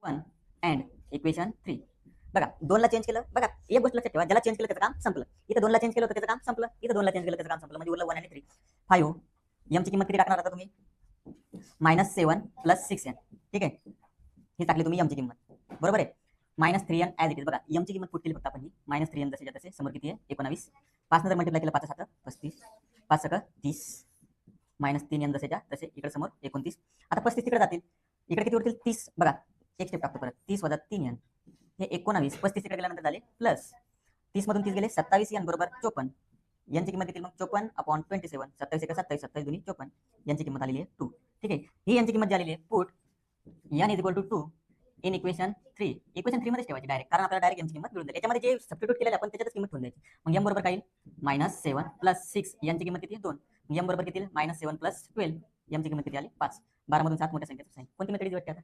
1 and equation 3. बघा 2ला change केलं, बघा एक गोष्ट लक्षात ठेवा, ज्याला चेंज केलं त्याचं काम संपलं. इथं 2ला चेंज केलं होतं त्याचं काम संपलं, इथं 2ला चेंज केलं त्याचं काम संपलं, म्हणजे उरलं 1 आणि 3. 5 m ची किंमत किती टाकणार आता तुम्ही? -7 + 6n. ठीक आहे, ही टाकली तुम्ही m ची किंमत, बरोबर आहे. -3n as it is. बघा m ची किंमत पुट केली फक्त आपण, -3n जसे तसे. समोर किती आहे? 19. 5 नंतर मल्टिप्लाय केलं, 5 7 35, 5 6 30, -3n जसेच्या तसे. इकडे समोर 29. आता 35 तिकडे जातील, इकडे किती उरतील? 30. बघा एक स्टेप टाकतो परत. 30 + 3n हे 19. 35 तिकडे गेल्यानंतर झाले प्लस 30 मधून 30 गेले 27n बरोबर 54. यांची किंमत येतील मग 54/27. 27 1 27, 27 2 54. यांची किंमत आलेली आहे 2. ठीक आहे, ही यांची किंमत जी आलेली आहे put n = 2 in equation 3. Equation 3 मध्येच ठेवायची डायरेक्ट, कारण आपल्याला डायरेक्ट यांची किंमत मिळून जाईल. याच्यामध्ये जे सबस्टिट्यूट केलेलं आपण त्याच्यातच किंमत ठेवून द्यायची. मग m बरोबर काय येईल? -7 + 6. यांची किंमत किती? 2. m बरोबर किती येईल? -7 + 12. यांची किंमत किती आली? 5. 12 मधून 7 मोठ्या संख्येचा साइन. कोणती मेथड वाटते आता?